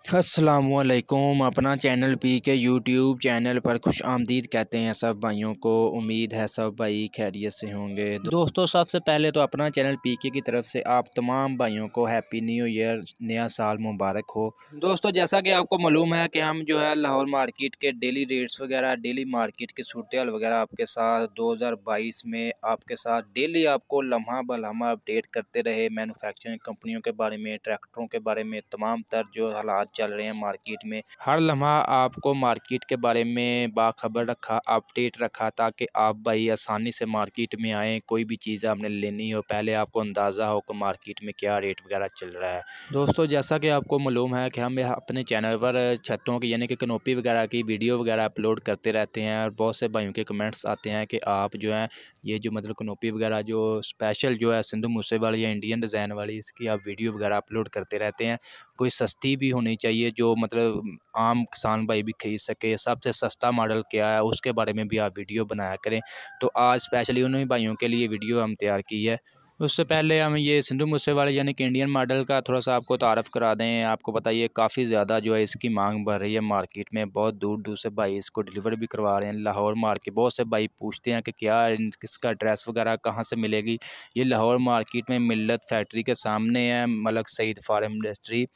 अस्सलामुअलैकुम। अपना channel P के यूट्यूब चैनल पर खुश आमदीद कहते हैं सब भाइयों को। उम्मीद है सब भाई खैरियत से होंगे। दोस्तों सबसे पहले तो अपना चैनल पी के की तरफ से आप तमाम भाइयों को हैप्पी न्यू ईयर, नया साल मुबारक हो। दोस्तों जैसा कि आपको मालूम है कि हम जो है लाहौर मार्केट के डेली रेट्स वगैरह, डेली मार्केट की सूरत हाल वगैरह आपके साथ 2022 में आपके साथ डेली आपको लम्हा ब लम्हा अपडेट करते रहे। मैन्युफैक्चरिंग कंपनियों के बारे में, ट्रैक्टरों के बारे में, तमाम तर जो हालात चल रहे हैं मार्केट में, हर लम्हा आपको मार्केट के बारे में बाखबर रखा, अपडेट रखा, ताकि आप भाई आसानी से मार्केट में आएँ। कोई भी चीज़ आपने लेनी हो पहले आपको अंदाज़ा हो कि मार्केट में क्या रेट वगैरह चल रहा है। दोस्तों जैसा कि आपको मालूम है कि हम अपने चैनल पर छतों की यानी कि कनोपी वगैरह की वीडियो वगैरह अपलोड करते रहते हैं और बहुत से भाइयों के कमेंट्स आते हैं कि आप जो है ये जो मतलब कनोपी वगैरह जो स्पेशल जो है सिंधु मूसेवाली या इंडियन डिज़ाइन वाली, इसकी आप वीडियो वगैरह अपलोड करते रहते हैं। कोई सस्ती भी होनी चाहिए जो मतलब आम किसान भाई भी खरीद सके। सबसे सस्ता मॉडल क्या है उसके बारे में भी आप वीडियो बनाया करें। तो आज स्पेशली उन्हीं भाइयों के लिए वीडियो हम तैयार की है। उससे पहले हम ये सिंधु मूसेवाले यानी कि इंडियन मॉडल का थोड़ा सा आपको तारफ़ करा दें। आपको बताइए काफ़ी ज़्यादा जो है इसकी मांग बढ़ रही है मार्केट में। बहुत दूर दूर से भाई इसको डिलीवर भी करवा रहे हैं। लाहौर मार्केट बहुत से भाई पूछते हैं कि क्या इसका एड्रेस वगैरह कहाँ से मिलेगी। ये लाहौर मार्केट में मिल्लत फैक्ट्री के सामने है, मलक सईद फार्म इंडस्ट्री।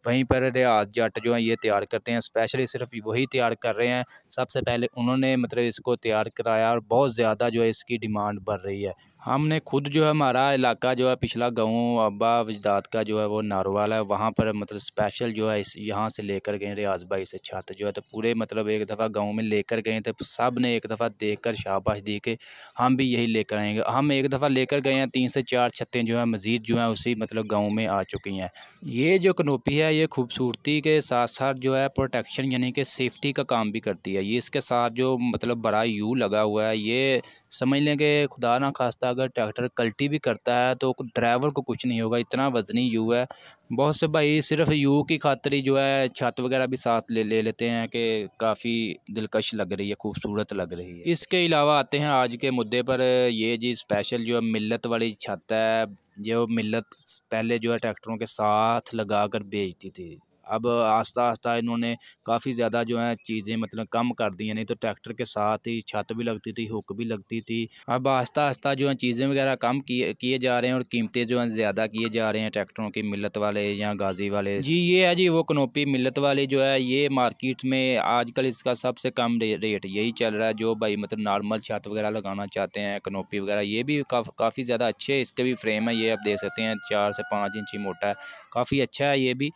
वहीं पर रियाज जट जो है ये तैयार करते हैं, स्पेशली सिर्फ वही तैयार कर रहे हैं। सबसे पहले उन्होंने मतलब इसको तैयार कराया और बहुत ज़्यादा जो है इसकी डिमांड बढ़ रही है। हमने खुद जो है हमारा इलाका जो है पिछला गाँव अब्बा वजदाद का जो है वो नारवाल है, वहाँ पर मतलब स्पेशल जो है इस यहाँ से लेकर गए रियाज भाई से छत जो है। तो पूरे मतलब एक दफ़ा गाँव में लेकर गए थे, सब ने एक दफ़ा देखकर शाबाश दी कि हम भी यही लेकर आएंगे। हम एक दफ़ा लेकर गए हैं, 3 से 4 छतें जो है मज़ीद जो है उसी मतलब गाँव में आ चुकी हैं। ये जो कनोपी है ये खूबसूरती के साथ साथ जो है प्रोटेक्शन यानी कि सेफ्टी का काम भी करती है। ये इसके साथ जो मतलब बड़ा यू लगा हुआ है, ये समझ लें कि खुदा ना खास्ता अगर ट्रैक्टर कल्टी भी करता है तो ड्राइवर को कुछ नहीं होगा, इतना वज़नी यू है। बहुत से भाई सिर्फ यू की खातिर ही जो है छत वगैरह भी साथ ले लेते हैं कि काफ़ी दिलकश लग रही है, खूबसूरत लग रही है। इसके अलावा आते हैं आज के मुद्दे पर। ये जी स्पेशल जो है मिल्लत वाली छत है, जो मिल्लत पहले जो है ट्रैक्टरों के साथ लगा कर बेचती थी। अब आस्ता आस्ता इन्होंने काफ़ी ज़्यादा जो है चीज़ें मतलब कम कर दी हैं। नहीं तो ट्रैक्टर के साथ ही छत भी लगती थी, हुक भी लगती थी। अब आस्ता आस्ता जो है चीज़ें वगैरह कम किए जा रहे हैं और कीमतें जो हैं ज़्यादा किए जा रहे हैं ट्रैक्टरों की, मिल्लत वाले या गाजी वाले। जी ये है जी वो कनोपी मिल्लत वाली जो है, ये मार्केट में आजकल इसका सबसे कम रेट यही चल रहा है। जो भाई मतलब नॉर्मल छत वगैरह लगाना चाहते हैं कनोपी वगैरह, ये भी काफ़ी ज़्यादा अच्छे इसके भी फ्रेम है। ये आप देख सकते हैं 4 से 5 इंच मोटा है, काफ़ी अच्छा है ये भी।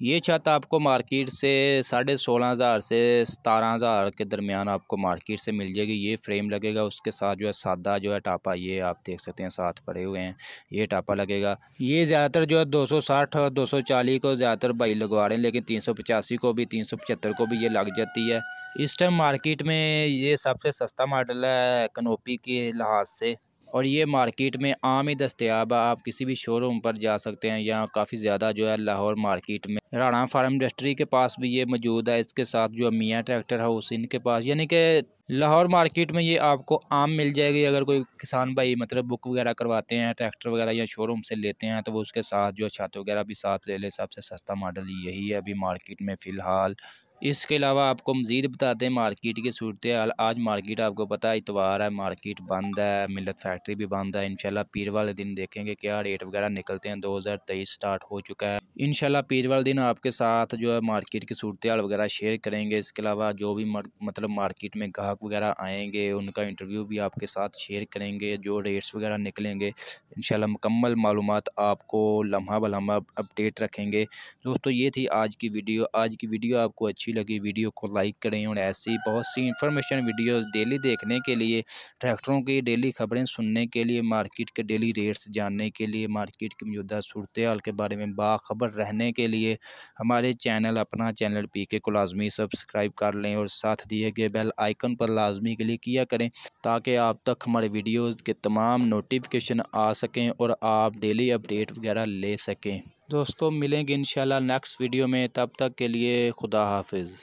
ये छत आपको मार्केट से 16,500 से 17,000 के दरमियान आपको मार्केट से मिल जाएगी। ये फ्रेम लगेगा, उसके साथ जो है सादा जो है टापा, ये आप देख सकते हैं साथ पड़े हुए हैं, ये टापा लगेगा। ये ज़्यादातर जो है 260 और 240 को ज़्यादातर भाई लगवा रहे हैं, लेकिन 385 को भी 375 को भी ये लग जाती है। इस टाइम मार्केट में ये सबसे सस्ता मॉडल है कनोपी के लिहाज से, और ये मार्केट में आम ही दस्तयाब है। आप किसी भी शोरूम पर जा सकते हैं। यहाँ काफ़ी ज़्यादा जो है लाहौर मार्केट में राणा फार्म इंडस्ट्री के पास भी ये मौजूद है। इसके साथ जो है मियाँ ट्रैक्टर हाउस इनके पास, यानी कि लाहौर मार्केट में ये आपको आम मिल जाएगी। अगर कोई किसान भाई मतलब बुक वगैरह करवाते हैं ट्रैक्टर वगैरह या शोरूम से लेते हैं तो वो उसके साथ जो है छत वगैरह भी साथ ले ले। सबसे सस्ता मॉडल यही है अभी मार्केट में फ़िलहाल। इसके अलावा आपको मज़ीद बता दें मार्केट की सूरत हाल। आज मार्केट आपको पता है इतवार है, मार्केट बंद है, मिल्लत फैक्ट्री भी बंद है। इंशाल्लाह पीर वाले दिन देखेंगे क्या रेट वगैरह निकलते हैं। 2023 स्टार्ट हो चुका है। इंशाल्लाह पीर वाले दिन आपके साथ जो है मार्केट की सूरत हाल वगैरह शेयर करेंगे। इसके अलावा जो भी मतलब मार्केट में ग्राहक वगैरह आएंगे उनका इंटरव्यू भी आपके साथ शेयर करेंगे। जो रेट्स वगैरह निकलेंगे इंशाल्लाह मुकम्मल मालूमात आपको लम्हा ब लम्हा अपडेट रखेंगे। दोस्तों ये थी आज की वीडियो। आज की वीडियो आपको अच्छी लगी वीडियो को लाइक करें, और ऐसी बहुत सी इंफॉर्मेशन वीडियोस डेली देखने के लिए, ट्रैक्टरों की डेली खबरें सुनने के लिए, मार्केट के डेली रेट्स जानने के लिए, मार्केट की मौजूदा सूरत हाल के बारे में बाखबर रहने के लिए हमारे चैनल अपना चैनल पीके को लाजमी सब्सक्राइब कर लें और साथ दिए गए बेल आइकन पर लाजमी क्लिक किया करें ताकि आप तक हमारे वीडियोज़ के तमाम नोटिफिकेशन आ सकें और आप डेली अपडेट वगैरह ले सकें। दोस्तों मिलेंगे इंशाल्लाह नेक्स्ट वीडियो में, तब तक के लिए खुदा हाफिज़।